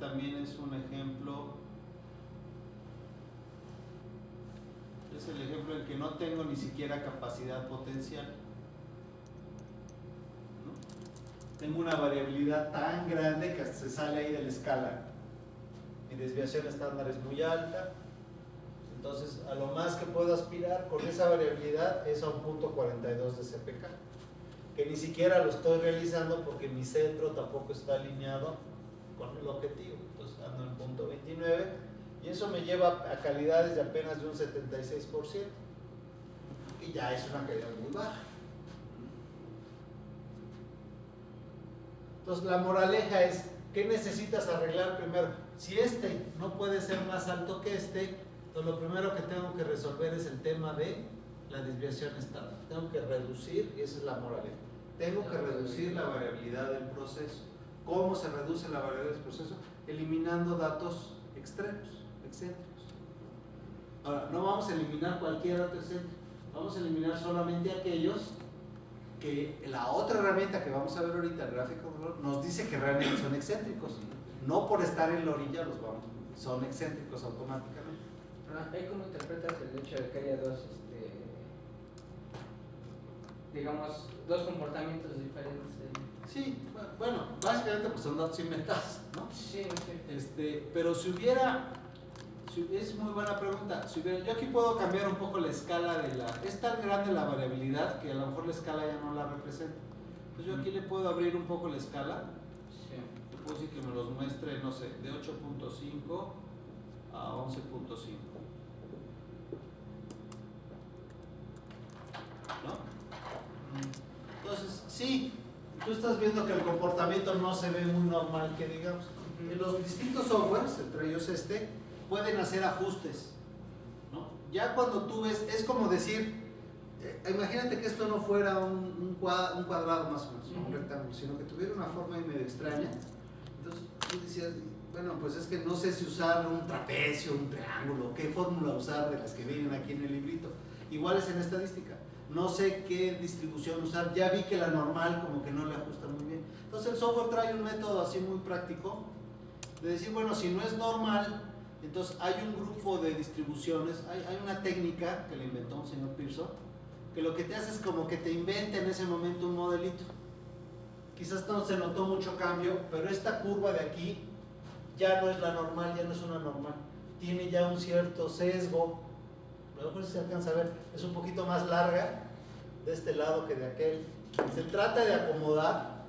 también es un ejemplo, es el ejemplo en que no tengo ni siquiera capacidad potencial, ¿no? Tengo una variabilidad tan grande que hasta se sale ahí de la escala. Mi desviación estándar es muy alta, entonces a lo más que puedo aspirar con esa variabilidad es a un punto 42 de CPK, que ni siquiera lo estoy realizando porque mi centro tampoco está alineado con el objetivo. Entonces ando en punto 29 y eso me lleva a calidades de apenas de un 76%, y ya es una calidad muy baja. Entonces la moraleja es, ¿qué necesitas arreglar primero? Si este no puede ser más alto que este, entonces lo primero que tengo que resolver es el tema de la desviación estándar. Tengo que reducir, y esa es la moraleja, tengo que reducir la variabilidad del proceso. ¿Cómo se reduce la variabilidad del proceso? Eliminando datos extremos, excéntricos. Ahora, no vamos a eliminar cualquier dato excéntrico, vamos a eliminar solamente aquellos que la otra herramienta que vamos a ver ahorita, el gráfico, nos dice que realmente son excéntricos. No por estar en la orilla son excéntricos automáticamente. ¿Cómo interpretas el hecho de que haya digamos, dos comportamientos diferentes? Sí, bueno, básicamente pues son datos inventados, ¿no? Sí, sí. Pero es muy buena pregunta. Yo aquí puedo cambiar un poco la escala es tan grande la variabilidad que a lo mejor la escala ya no la representa. Entonces yo aquí le puedo abrir un poco la escala. Sí. Le puedo decir que me los muestre, no sé, de 8.5 a 11.5. ¿No? Entonces, sí, tú estás viendo que el comportamiento no se ve muy normal, que digamos. En los distintos softwares, entre ellos pueden hacer ajustes, ¿no? Ya cuando tú ves, es como decir, imagínate que esto no fuera un cuadrado más o menos, un rectángulo, sino que tuviera una forma medio extraña. Entonces tú decías, bueno, pues es que no sé si usar un trapecio, un triángulo, qué fórmula usar de las que vienen aquí en el librito. Igual es en estadística, no sé qué distribución usar, ya vi que la normal como que no le ajusta muy bien. Entonces el software trae un método así muy práctico de decir, bueno, si no es normal, entonces hay un grupo de distribuciones, hay una técnica que le inventó un señor Pearson, que lo que te hace es como que te inventa en ese momento un modelito. Quizás no se notó mucho cambio, pero esta curva de aquí ya no es la normal, ya no es una normal, tiene ya un cierto sesgo. A lo mejor se alcanza a ver, es un poquito más larga de este lado que de aquel. Se trata de acomodar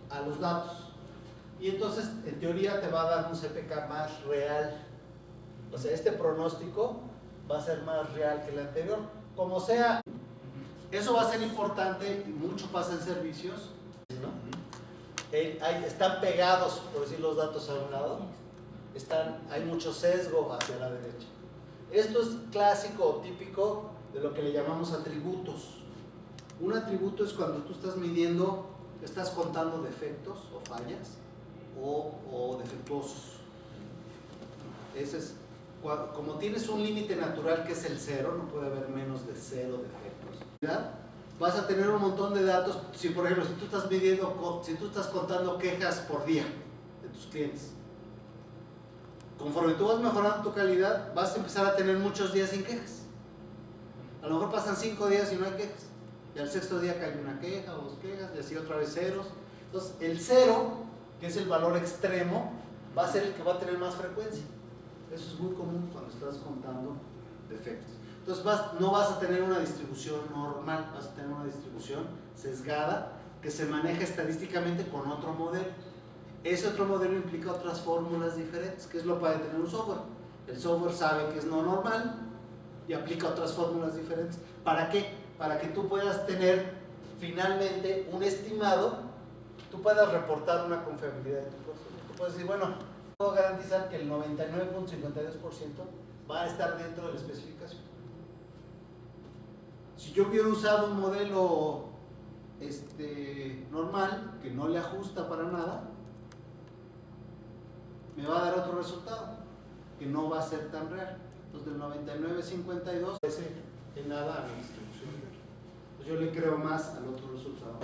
a los datos y entonces en teoría te va a dar un CPK más real. O sea, este pronóstico va a ser más real que el anterior. Como sea, eso va a ser importante y mucho pasa en servicios, ¿no? Están pegados, por decir, los datos a un lado, hay mucho sesgo hacia la derecha. Esto es clásico o típico de lo que le llamamos atributos. Un atributo es cuando tú estás midiendo, estás contando defectos o fallas o defectuosos. Ese es, como tienes un límite natural que es el 0, no puede haber menos de 0 defectos. ¿Ya? Vas a tener un montón de datos. Si por ejemplo, si tú estás contando quejas por día de tus clientes, conforme tú vas mejorando tu calidad, vas a empezar a tener muchos días sin quejas. A lo mejor pasan 5 días y no hay quejas. Y al sexto día cae una queja o 2 quejas, y así otra vez ceros. Entonces, el 0, que es el valor extremo, va a ser el que va a tener más frecuencia. Eso es muy común cuando estás contando defectos. Entonces, no vas a tener una distribución normal, vas a tener una distribución sesgada que se maneja estadísticamente con otro modelo. Ese otro modelo implica otras fórmulas diferentes, que es lo que puede tener un software. El software sabe que es no normal y aplica otras fórmulas diferentes. ¿Para qué? Para que tú puedas tener finalmente un estimado, tú puedas reportar una confiabilidad de tu proceso. Tú puedes decir, bueno, puedo garantizar que el 99.52% va a estar dentro de la especificación. Si yo hubiera usado un modelo normal, que no le ajusta para nada, me va a dar otro resultado, que no va a ser tan real. Entonces, del 99.52 en nada a mi distribución. Entonces, yo le creo más al otro resultado.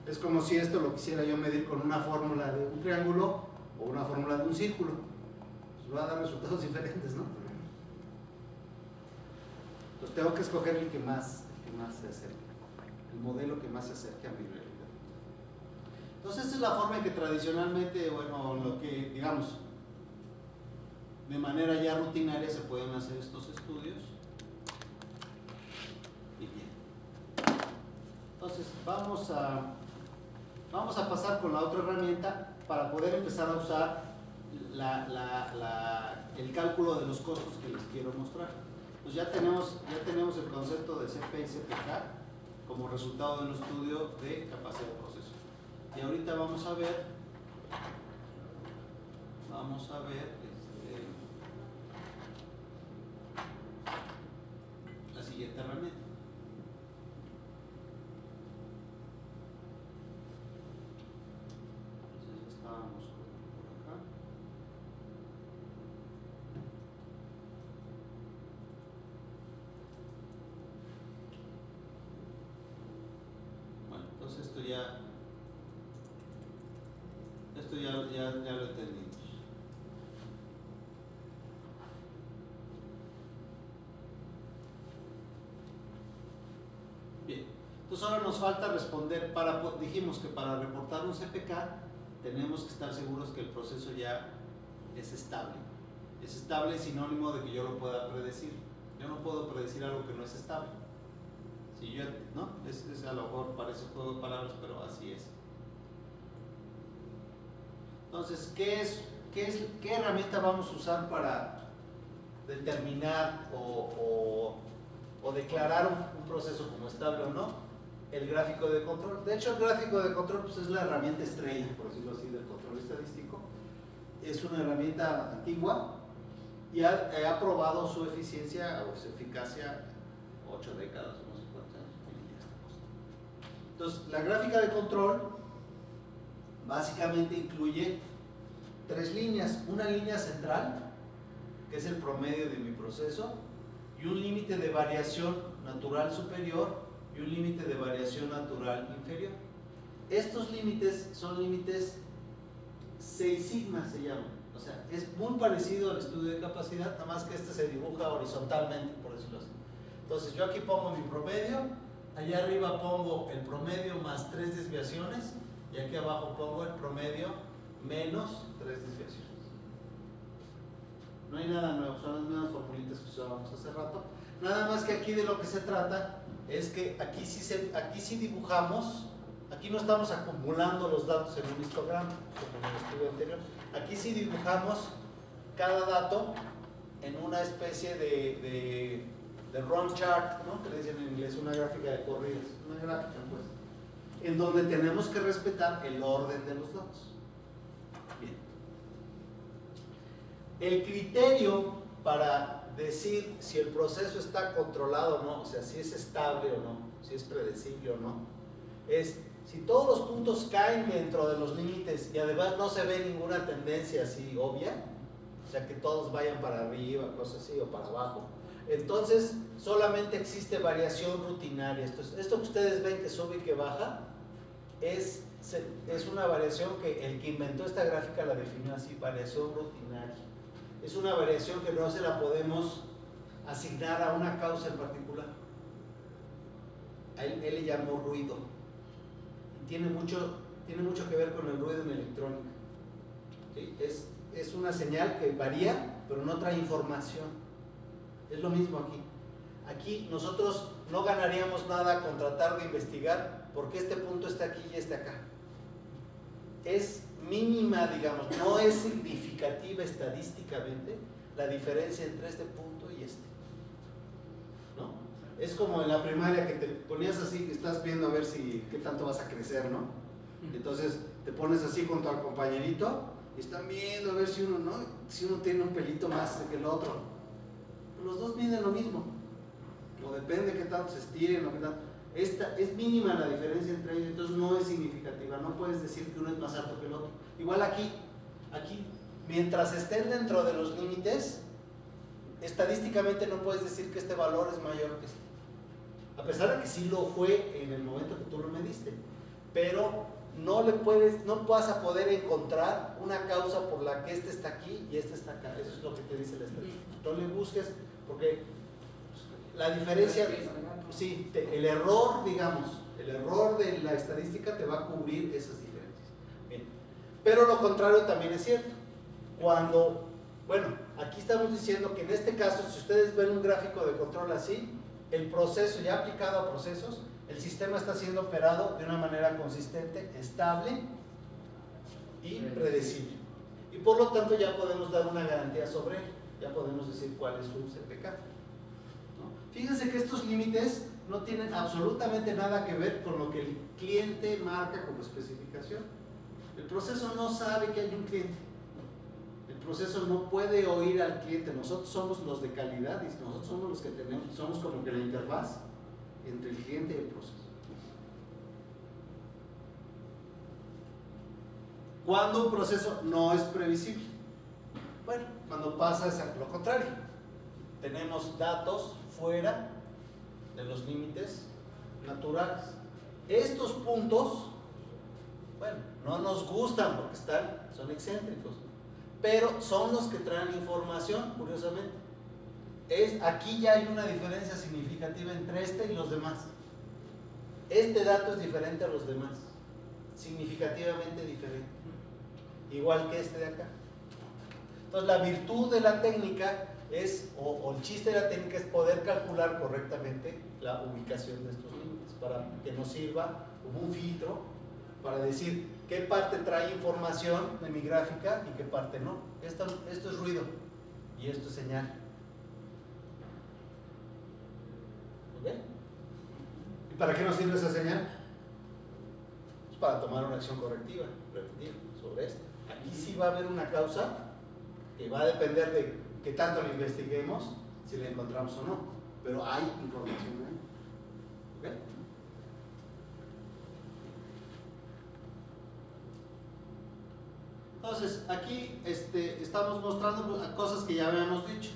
Es como si esto lo quisiera yo medir con una fórmula de un triángulo o o una fórmula de un círculo. Pues va a dar resultados diferentes, ¿no? Entonces tengo que escoger el que más se acerque, el modelo que más se acerque a mi realidad. Entonces esta es la forma en que tradicionalmente, bueno, lo que digamos, de manera ya rutinaria se pueden hacer estos estudios. Y bien. Entonces vamos a pasar con la otra herramienta para poder empezar a usar el cálculo de los costos que les quiero mostrar. Pues ya tenemos el concepto de CP y CPK como resultado de un estudio de capacidad de proceso. Y ahorita vamos a ver la siguiente herramienta. Entonces estábamos por acá. Bueno, entonces esto ya lo entendimos. Bien, entonces ahora nos falta responder, dijimos que para reportar un CPK tenemos que estar seguros que el proceso ya es estable. Es estable sinónimo de que yo lo pueda predecir. Yo no puedo predecir algo que no es estable. Si yo, ¿no? Es a lo mejor parece juego de palabras, pero así es. Entonces, ¿qué herramienta vamos a usar para determinar o declarar un proceso como estable o no? El gráfico de control. De hecho, el gráfico de control pues, es la herramienta estrella, por decirlo así, del control estadístico. Es una herramienta antigua y ha probado su eficiencia o su eficacia 8 décadas, no sé cuántos años. Entonces, la gráfica de control básicamente incluye 3 líneas. Una línea central, que es el promedio de mi proceso, y un límite de variación natural superior y un límite de variación natural inferior. Estos límites son límites 6 sigma, se llaman. O sea, es muy parecido al estudio de capacidad, nada más que este se dibuja horizontalmente, por decirlo así. Entonces yo aquí pongo mi promedio, allá arriba pongo el promedio más 3 desviaciones, y aquí abajo pongo el promedio menos 3 desviaciones. No hay nada nuevo, son las mismas formulitas que usábamos hace rato. Nada más que aquí de lo que se trata es que aquí sí dibujamos, aquí no estamos acumulando los datos en un histograma, como en el estudio anterior. Aquí sí dibujamos cada dato en una especie de run chart, ¿no? Que le dicen en inglés una gráfica de corridas, una gráfica pues, en donde tenemos que respetar el orden de los datos. Bien. El criterio para decir si el proceso está controlado o no, o sea, si es estable o no, si es predecible o no, es si todos los puntos caen dentro de los límites y además no se ve ninguna tendencia así obvia, o sea, que todos vayan para arriba, cosas así, o para abajo, entonces solamente existe variación rutinaria. Esto que ustedes ven que sube y que baja es una variación que el que inventó esta gráfica la definió así, variación rutinaria. Es una variación que no se la podemos asignar a una causa en particular. Él le llamó ruido. Y tiene mucho que ver con el ruido en electrónica. ¿Sí? Es una señal que varía, pero no trae información. Es lo mismo aquí. Aquí nosotros no ganaríamos nada con tratar de investigar porque este punto está aquí y este acá. Es mínima, digamos, no es significativa estadísticamente la diferencia entre este punto y este, ¿no? Es como en la primaria que te ponías así, que estás viendo a ver qué tanto vas a crecer, ¿no? Entonces te pones así junto al compañerito y están viendo a ver si uno tiene un pelito más que el otro. Los dos miden lo mismo, o depende de qué tanto se estiren o qué tanto. Esta es mínima la diferencia entre ellos, entonces no es significativa, no puedes decir que uno es más alto que el otro. Igual aquí, mientras estén dentro de los límites, estadísticamente no puedes decir que este valor es mayor que este. A pesar de que sí lo fue en el momento que tú lo mediste, pero no vas a poder encontrar una causa por la que este está aquí y este está acá. Eso es lo que te dice la estadística. No le busques, porque la diferencia, sí, el error, digamos, el error de la estadística te va a cubrir esas diferencias. Bien. Pero lo contrario también es cierto. Bueno, aquí estamos diciendo que en este caso, si ustedes ven un gráfico de control así, el proceso ya aplicado a procesos, el sistema está siendo operado de una manera consistente, estable y predecible. Y por lo tanto ya podemos dar una garantía sobre él, ya podemos decir cuál es su CPK. ¿No? Fíjense que estos límites no tienen absolutamente nada que ver con lo que el cliente marca como especificación. El proceso no sabe que hay un cliente. El proceso no puede oír al cliente. Nosotros somos los de calidad y nosotros somos los que somos como que la interfaz entre el cliente y el proceso. ¿Cuándo un proceso no es previsible? Bueno, cuando pasa es lo contrario. Tenemos datos fuera de los límites naturales. Estos puntos, bueno, no nos gustan porque son excéntricos, pero son los que traen información, curiosamente. Aquí ya hay una diferencia significativa entre este y los demás. Este dato es diferente a los demás, significativamente diferente, igual que este de acá. Entonces la virtud de la técnica o el chiste de la técnica es poder calcular correctamente la ubicación de estos límites para que nos sirva como un filtro para decir qué parte trae información de mi gráfica y qué parte no. Esto es ruido y esto es señal. ¿Ok? ¿Y para qué nos sirve esa señal? Pues para tomar una acción correctiva, preventiva sobre esto. Aquí sí va a haber una causa que va a depender de qué tanto lo investiguemos, si la encontramos o no, pero hay información ahí. ¿Ok? Entonces, aquí estamos mostrando cosas que ya habíamos dicho.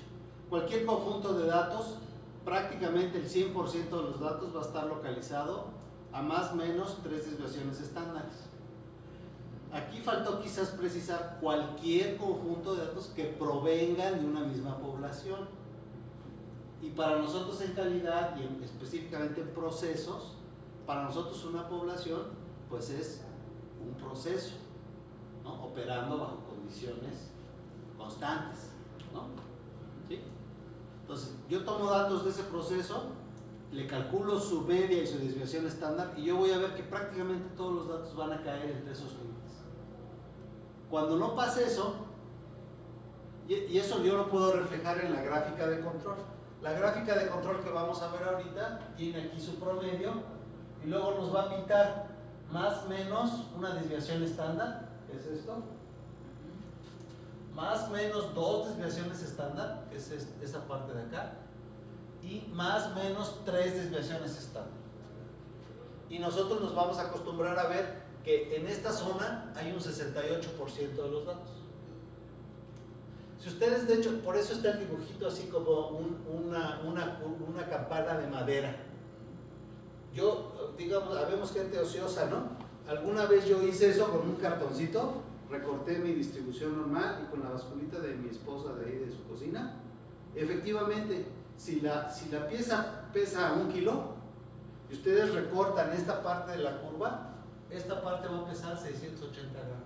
Cualquier conjunto de datos, prácticamente el 100% de los datos va a estar localizado a más o menos 3 desviaciones estándares. Aquí faltó quizás precisar cualquier conjunto de datos que provengan de una misma población. Y para nosotros en calidad y específicamente en procesos, para nosotros una población pues es un proceso, ¿no? Operando bajo condiciones constantes, ¿no? ¿Sí? Entonces, yo tomo datos de ese proceso, le calculo su media y su desviación estándar y yo voy a ver que prácticamente todos los datos van a caer entre esos límites. Cuando no pase eso, y eso yo lo puedo reflejar en la gráfica de control. La gráfica de control que vamos a ver ahorita tiene aquí su promedio y luego nos va a pintar más o menos una desviación estándar, que es esto, más o menos 2 desviaciones estándar, que es esa parte de acá, y más o menos 3 desviaciones estándar. Y nosotros nos vamos a acostumbrar a ver que en esta zona hay un 68% de los datos. Si ustedes, de hecho, por eso está el dibujito así como una campana de madera. Digamos, habemos gente ociosa, ¿no? Alguna vez yo hice eso con un cartoncito, recorté mi distribución normal y con la basculita de mi esposa de ahí de su cocina. Efectivamente, si la pieza pesa 1 kilo y ustedes recortan esta parte de la curva, esta parte va a pesar 680 gramos.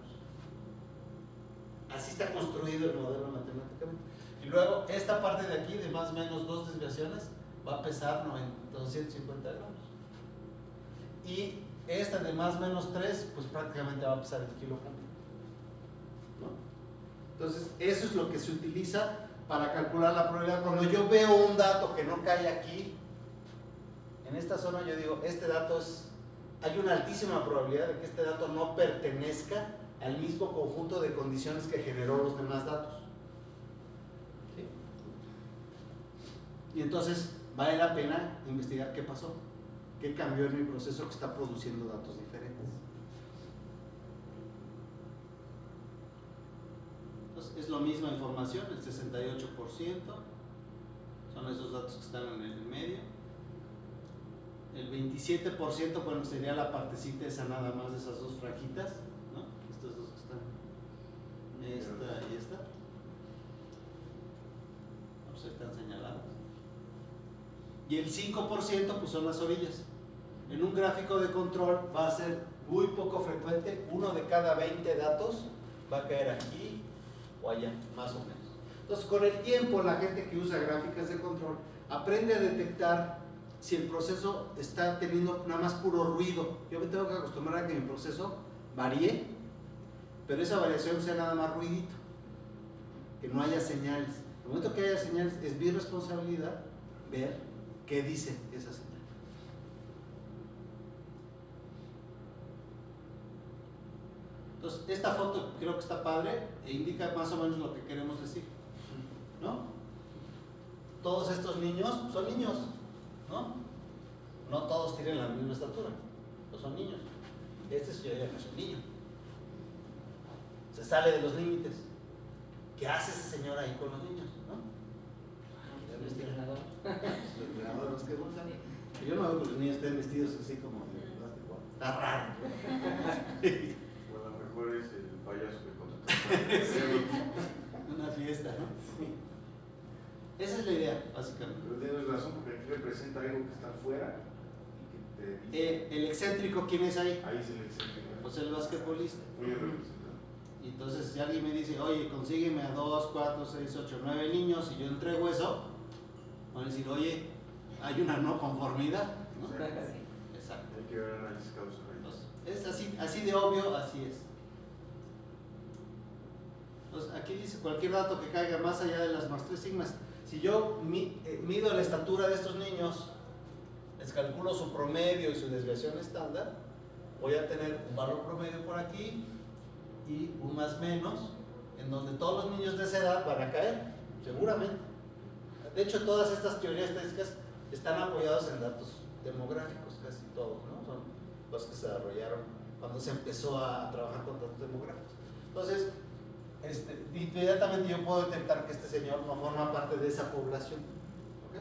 Así está construido el modelo matemáticamente. Y luego esta parte de aquí, de más o menos 2 desviaciones, va a pesar 250 gramos. Y esta de más o menos 3, pues prácticamente va a pesar el kilo completo, ¿no? Entonces, eso es lo que se utiliza para calcular la probabilidad. Cuando yo veo un dato que no cae aquí, en esta zona yo digo, hay una altísima probabilidad de que este dato no pertenezca al mismo conjunto de condiciones que generó los demás datos. ¿Sí? Y entonces vale la pena investigar qué pasó, qué cambió en mi proceso que está produciendo datos diferentes. Entonces es la misma información, el 68%, son esos datos que están en el medio. El 27%, bueno, sería la partecita esa nada más de esas dos franjitas, ¿no? Estas dos que están, esta y esta. No sé, están señaladas. Y el 5% pues son las orillas. En un gráfico de control va a ser muy poco frecuente, uno de cada 20 datos va a caer aquí o allá, más o menos. Entonces, con el tiempo, la gente que usa gráficas de control aprende a detectar si el proceso está teniendo nada más puro ruido. Yo me tengo que acostumbrar a que mi proceso varíe, pero esa variación sea nada más ruidito, que no haya señales. En el momento que haya señales, es mi responsabilidad ver qué dice esa señal. Entonces, esta foto creo que está padre e indica más o menos lo que queremos decir, ¿no? Todos estos niños son niños, ¿no? No todos tienen la misma estatura, pero son niños. Este es, yo diría que es un niño. Se sale de los límites. ¿Qué hace ese señor ahí con los niños, no? El entrenador. Los entrenadores que gustan. Yo no veo que los niños estén vestidos así como de básquetbol. Está raro. O a lo mejor es el payaso que contrató. Una fiesta, ¿no? Sí. Esa es la idea, básicamente. Pero tienes razón, porque aquí representa algo que está afuera y que te dice. El excéntrico, ¿quién es ahí? Ahí es el excéntrico. Pues el basquetbolista. Muy bien representado. Y entonces, si alguien me dice, oye, consígueme a 2, 4, 6, 8, 9 niños y yo entrego eso, van a decir, oye, hay una no conformidad, ¿no? Exacto. Hay que ver análisis causa. Entonces, es así de obvio, así es. Entonces, aquí dice cualquier dato que caiga más allá de las más 3 sigmas. Si yo mido la estatura de estos niños, les calculo su promedio y su desviación estándar, voy a tener un valor promedio por aquí y un más menos, en donde todos los niños de esa edad van a caer, seguramente. De hecho, todas estas teorías estadísticas están apoyadas en datos demográficos, casi todos, ¿no? Son los que se desarrollaron cuando se empezó a trabajar con datos demográficos. Entonces, inmediatamente yo puedo detectar que este señor no forma parte de esa población. ¿Okay?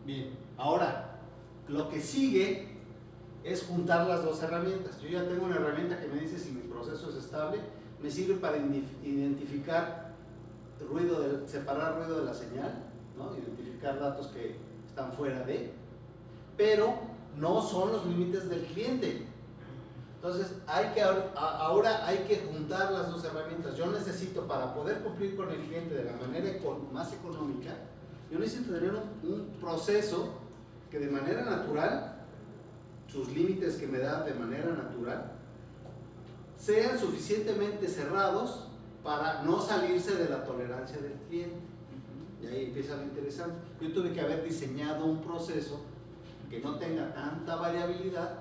Bien, ahora, lo que sigue es juntar las dos herramientas. Yo ya tengo una herramienta que me dice si mi proceso es estable, me sirve para identificar ruido, separar ruido de la señal, ¿no? Identificar datos que están fuera de, pero no son los límites del cliente. Entonces, ahora hay que juntar las dos herramientas. Yo necesito, para poder cumplir con el cliente de la manera más económica, yo necesito tener un proceso que de manera natural, sus límites que me dan de manera natural, sean suficientemente cerrados para no salirse de la tolerancia del cliente. Y ahí empieza lo interesante. Yo tuve que haber diseñado un proceso que no tenga tanta variabilidad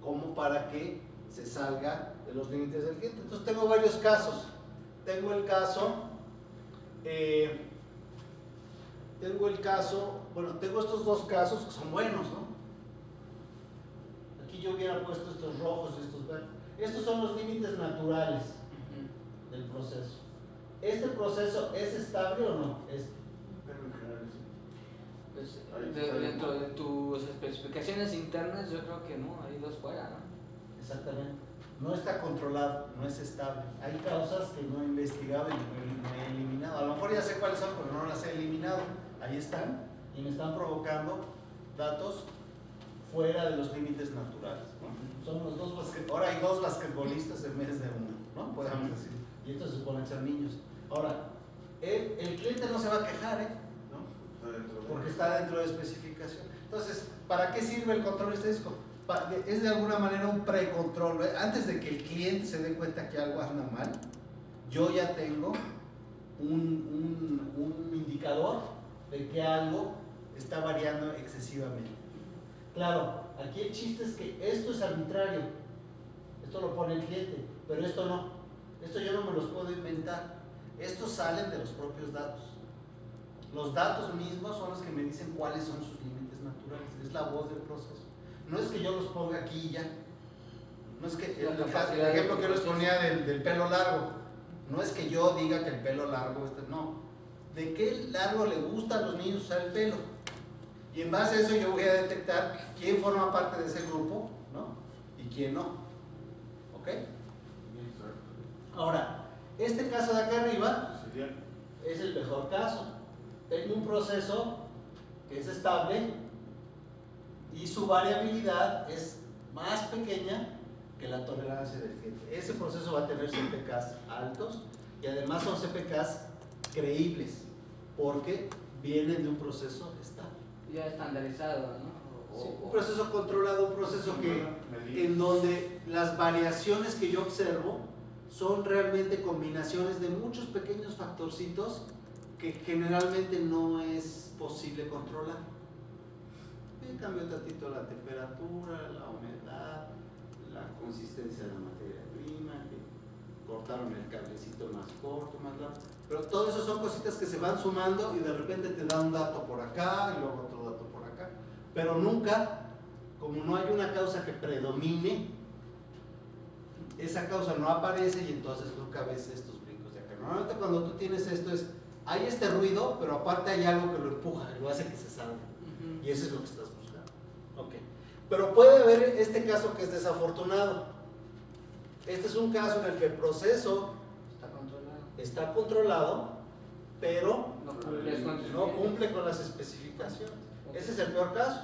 como para que se salga de los límites del cliente. Entonces tengo varios casos. Tengo el tengo estos dos casos que son buenos, ¿no? Aquí yo hubiera puesto estos rojos y estos verdes. Estos son los límites naturales del proceso. ¿Este proceso es estable o no? Pero en general sí. Pues, dentro de tus especificaciones internas, yo creo que no, hay dos fuera, ¿no? Exactamente. No está controlado, no es estable. Hay causas que no he investigado y no he eliminado. A lo mejor ya sé cuáles son, pero no las he eliminado. Ahí están y me están provocando datos fuera de los límites naturales, ¿no? Son los dos ahora hay dos basquetbolistas en vez de uno, ¿no? Podemos decir. Y estos se suponen ser niños. Ahora, el cliente no se va a quejar, ¿no? Porque está dentro de especificación. Entonces, ¿para qué sirve el control estadístico? Es de alguna manera un precontrol. Antes de que el cliente se dé cuenta que algo anda mal, yo ya tengo un indicador de que algo está variando excesivamente. Claro, aquí el chiste es que esto es arbitrario, esto lo pone el cliente, pero esto no, esto yo no me los puedo inventar, estos salen de los propios datos. Los datos mismos son los que me dicen cuáles son sus límites naturales, es la voz del proceso. No es que yo los ponga aquí y ya, no es que, el ejemplo que yo les ponía del pelo largo, no es que yo diga que el pelo largo, no, de qué largo le gusta a los niños usar el pelo. Y en base a eso yo voy a detectar quién forma parte de ese grupo, ¿no? Y quién no. ¿Ok? Ahora, este caso de acá arriba es el mejor caso. Tengo un proceso que es estable y su variabilidad es más pequeña que la tolerancia del cliente. Ese proceso va a tener CPKs altos y además son CPKs creíbles porque vienen de un proceso estable. Ya estandarizado, ¿no? Sí, un proceso controlado, un proceso en donde las variaciones que yo observo son realmente combinaciones de muchos pequeños factorcitos que generalmente no es posible controlar. Cambió tantito la temperatura, la humedad, la consistencia de la materia prima, que cortaron el cablecito más corto, más largo. Pero todo eso son cositas que se van sumando y de repente te da un dato por acá y luego otro dato por acá. Pero nunca, como no hay una causa que predomine, esa causa no aparece y entonces nunca ves estos brincos de acá. Normalmente cuando tú tienes esto hay este ruido, pero aparte hay algo que lo empuja y lo hace que se salga. Y eso es lo que estás buscando. Okay. Pero puede haber este caso que es desafortunado. Este es un caso en el que el proceso está controlado, pero no cumple con las especificaciones. Ese es el peor caso.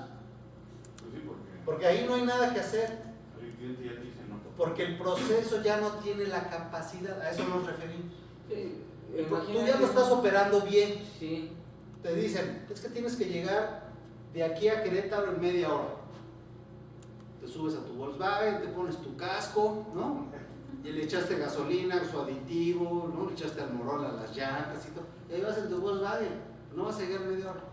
Pues sí, porque ahí no hay nada que hacer. El cliente ya dice no. Porque el proceso ya no tiene la capacidad, a eso nos referimos. Sí, tú ya lo estás operando bien. Sí. Te dicen, es que tienes que llegar de aquí a Querétaro en media hora. Te subes a tu Volkswagen, te pones tu casco, ¿no? Y le echaste gasolina, su aditivo, ¿no? Le echaste almorol a las llantas y todo. Y ahí vas en tu Volkswagen, no vas a llegar media hora.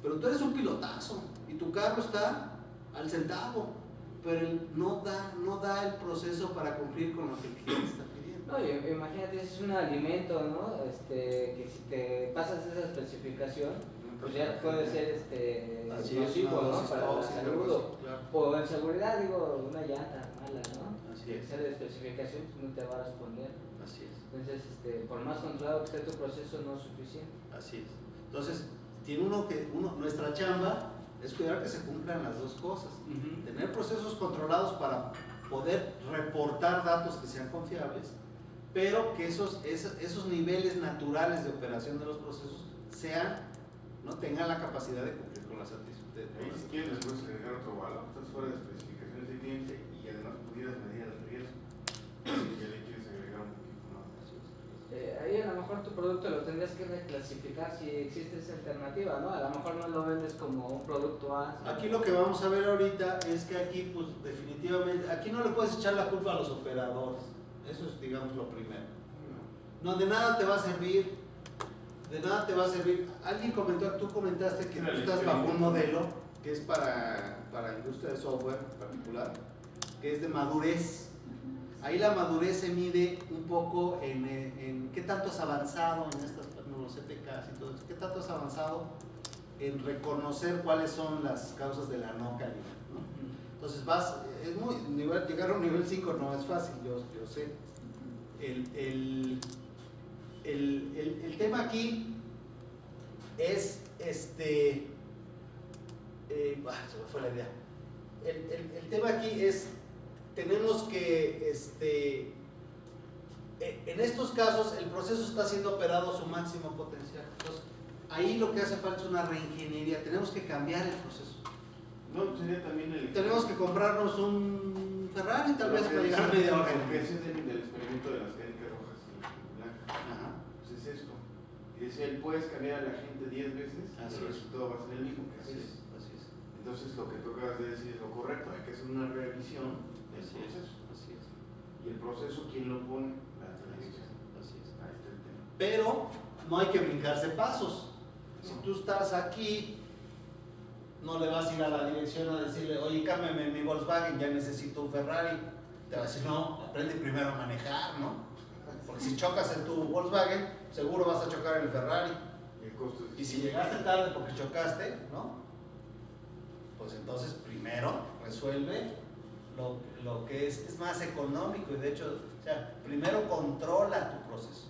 Pero tú eres un pilotazo y tu carro está al centavo, pero él no da el proceso para cumplir con lo que el cliente está pidiendo. No, imagínate, es un alimento, ¿no? Que si te pasas esa especificación, pues ya puede ser nocivo, ¿no? Para la salud. Claro. O en seguridad, digo, una llanta mala, ¿no? Así es. Esa de especificación pues, no te va a responder. Así es. Entonces, por más controlado que esté tu proceso, no es suficiente. Así es. Entonces, tiene nuestra chamba es cuidar que se cumplan las dos cosas. Tener procesos controlados para poder reportar datos que sean confiables, pero que esos niveles naturales de operación de los procesos tengan la capacidad de cumplir con la satisfacción. Ahí si quieres les puedes agregar otro valor, estás fuera de especificaciones del cliente y además pudieras medir el riesgo. Si ya le quieres agregar un poquito más. Ahí a lo mejor tu producto lo tendrías que reclasificar si existe esa alternativa, ¿no? A lo mejor no lo vendes como un producto A. Aquí lo que vamos a ver ahorita es que aquí, pues definitivamente, aquí no le puedes echar la culpa a los operadores. Eso es, digamos, lo primero. No, de nada te va a servir. De nada te va a servir. Alguien comentó, tú comentaste que tú estás bajo un modelo que es para industria de software en particular, que es de madurez. Ahí la madurez se mide un poco en qué tanto has avanzado en los CPKs y todo eso, qué tanto has avanzado en reconocer cuáles son las causas de la no calidad, ¿no? Entonces llegar a un nivel 5 no es fácil, yo sé. El tema aquí es se me fue la idea. El tema aquí es tenemos que en estos casos el proceso está siendo operado a su máximo potencial. Entonces, ahí lo que hace falta es una reingeniería, tenemos que cambiar el proceso. No, sería también tenemos que comprarnos un Ferrari tal vez para llegar a media hora. Lo que es del experimento de las canicas rojas y blancas. Ajá. Pues es esto. Y es puedes cambiar a la gente 10 veces y el resultado va a ser el mismo. Así es. Entonces lo que tú acabas de decir es lo correcto, hay que hacer una revisión del proceso. Así es. Y el proceso, ¿quién lo pone? La dirección. Así es. Ahí está el tema. Pero no hay que brincarse pasos. Si tú estás aquí, no le vas a ir a la dirección a decirle, oye, cámbiame mi Volkswagen, ya necesito un Ferrari. Te va a decir, no, aprende primero a manejar, ¿no? Porque si chocas en tu Volkswagen, seguro vas a chocar en el Ferrari. El costo es Y si llegaste tarde porque chocaste, ¿no? Pues entonces primero resuelve lo que es más económico y de hecho, primero controla tu proceso.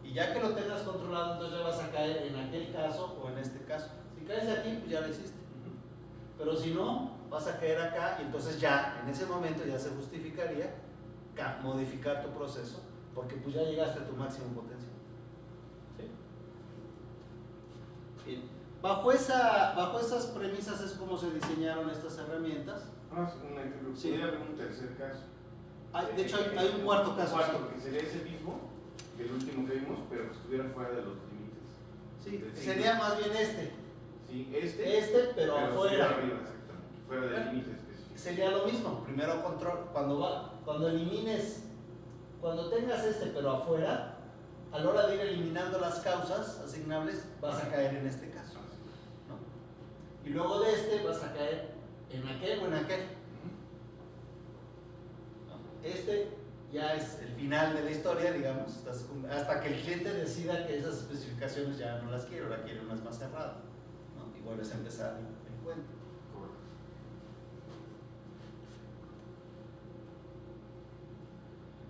Y ya que lo tengas controlado, entonces ya vas a caer en aquel caso o en este caso. Si caes aquí, pues ya lo hiciste. Pero si no, vas a caer acá y entonces ya, en ese momento ya se justificaría modificar tu proceso porque pues ya llegaste a tu máximo potencial. ¿Sí? Bien. Bajo esas premisas es como se diseñaron estas herramientas. Un ejemplo, Sí. podría haber un tercer caso. De hecho, hay un cuarto caso. Que sería ese mismo, el último que vimos, pero que estuviera fuera de los límites. Sí, sería más bien Sí, pero afuera. Arriba, exactamente, fuera del límite específico. Sería lo mismo, primero control, cuando elimines, cuando tengas pero afuera, a la hora de ir eliminando las causas asignables, vas a caer en este caso, ¿no? Y luego de vas a caer en aquel o en aquel. Ya es el final de la historia, digamos, hasta que el cliente decida que esas especificaciones ya no las quiere, ahora quiere unas más cerradas, ¿no? Y vuelves a empezar el cuento.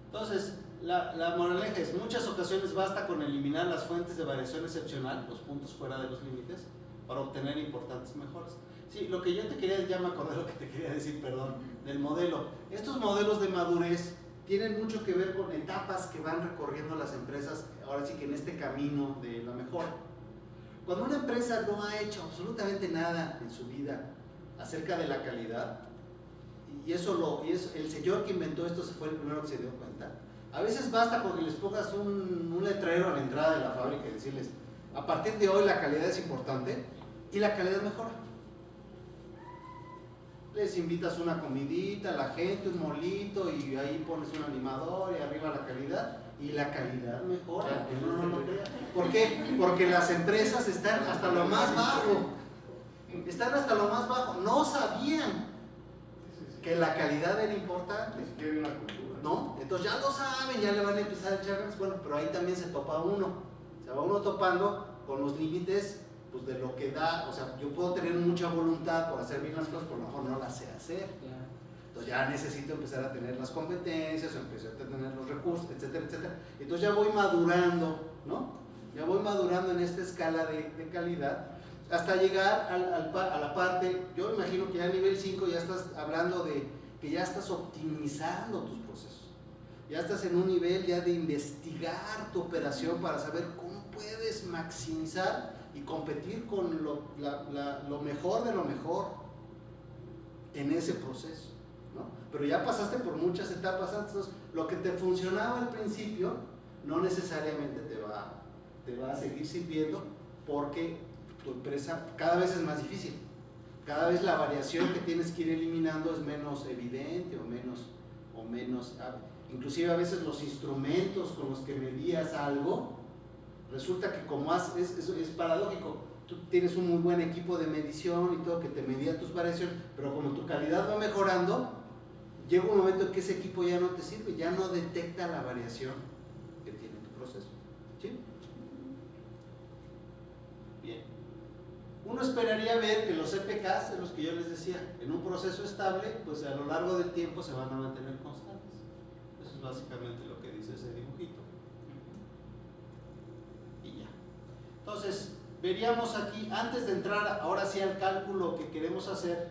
Entonces, la moraleja es, muchas ocasiones basta con eliminar las fuentes de variación excepcional, los puntos fuera de los límites, para obtener importantes mejoras. Sí, lo que yo te quería, ya me acordé lo que te quería decir, perdón, del modelo. Estos modelos de madurez tienen mucho que ver con etapas que van recorriendo las empresas, ahora sí que en este camino de la mejora. Cuando una empresa no ha hecho absolutamente nada en su vida acerca de la calidad, y el señor que inventó esto fue el primero que se dio cuenta, a veces basta con que les pongas un letrero a la entrada de la fábrica y decirles, a partir de hoy la calidad es importante, y la calidad mejora. Les invitas una comidita a la gente, un molito, y ahí pones un animador y arriba la calidad, y la calidad mejora. ¿Por qué? Porque las empresas están hasta lo más bajo. Están hasta lo más bajo. No sabían que la calidad era importante. ¿No? Entonces ya lo saben, ya le van a empezar a echar ganas. Bueno, pero ahí también se topa uno. Se va uno topando con los límites pues, de lo que da. O sea, yo puedo tener mucha voluntad por hacer bien las cosas, pero a lo mejor no las sé hacer. Entonces ya necesito empezar a tener las competencias, o empezar a tener los recursos, etcétera, etcétera. Entonces ya voy madurando, ¿no? Ya voy madurando en esta escala de calidad hasta llegar a la parte, yo imagino que ya a nivel 5 ya estás hablando de que ya estás optimizando tus procesos. Ya estás en un nivel ya de investigar tu operación para saber cómo puedes maximizar y competir con lo mejor de lo mejor en ese proceso, ¿no? Pero ya pasaste por muchas etapas antes, entonces lo que te funcionaba al principio no necesariamente te va a seguir sirviendo porque tu empresa cada vez es más difícil. Cada vez la variación que tienes que ir eliminando es menos evidente o menos inclusive a veces los instrumentos con los que medías algo, resulta que como es paradójico, tú tienes un muy buen equipo de medición y todo que te medía tus variaciones, pero como tu calidad va mejorando, llega un momento en que ese equipo ya no te sirve, ya no detecta la variación que tiene tu proceso. ¿Sí? Bien. Uno esperaría ver que los EPKs, de los que yo les decía, en un proceso estable, pues a lo largo del tiempo se van a mantener constantes. Eso es básicamente lo que dice ese dibujito. Y ya. Entonces, veríamos aquí, antes de entrar ahora sí al cálculo que queremos hacer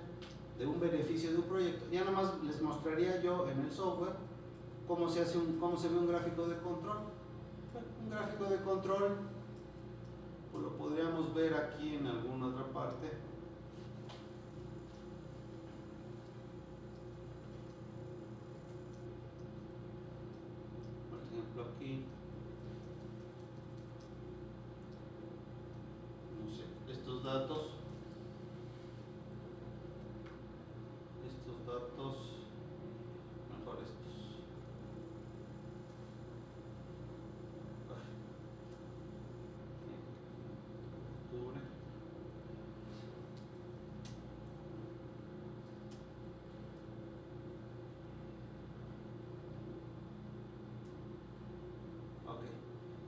de un beneficio de un proyecto, ya nada más les mostraría yo en el software cómo se ve un gráfico de control. Un gráfico de control pues lo podríamos ver aquí en alguna otra parte. Por ejemplo aquí, no sé, estos datos, mejor estos.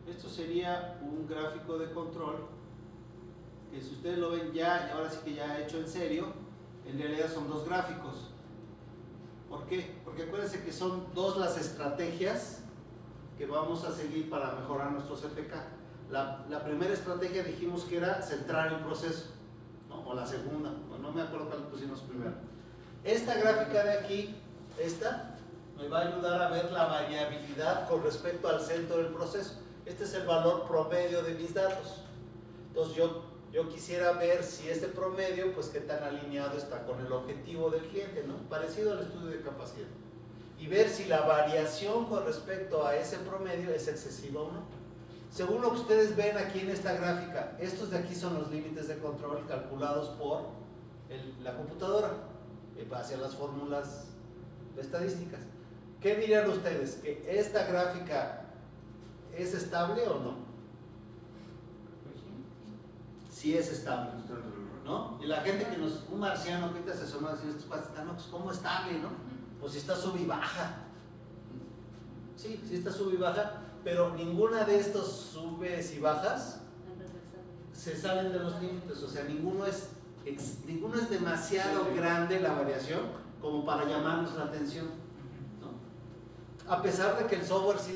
Esto sería un gráfico de control que si ustedes lo ven ya, y ahora sí que ya hecho en serio, en realidad son dos gráficos. ¿Por qué? Porque acuérdense que son dos las estrategias que vamos a seguir para mejorar nuestro CPK. La primera estrategia dijimos que era centrar el proceso, ¿no? O la segunda, no me acuerdo cuál pusimos primero. Esta gráfica de aquí, esta, me va a ayudar a ver la variabilidad con respecto al centro del proceso. Este es el valor promedio de mis datos. Entonces yo quisiera ver si este promedio, pues qué tan alineado está con el objetivo del cliente, ¿no? Parecido al estudio de capacidad. Y ver si la variación con respecto a ese promedio es excesiva o no. Según lo que ustedes ven aquí en esta gráfica, estos de aquí son los límites de control calculados por la computadora, en base a las fórmulas estadísticas. ¿Qué dirían ustedes? ¿Que esta gráfica es estable o no? Sí es estable, ¿no? Y la gente que un marciano que te asesora, dice, estos cuates están locos, ¿cómo estable, no? Pues si está sub y baja. Sí, sí está sub y baja, pero ninguna de estos subes y bajas se salen de los límites, o sea, ninguno es demasiado grande la variación como para llamarnos la atención, ¿no? A pesar de que el software sí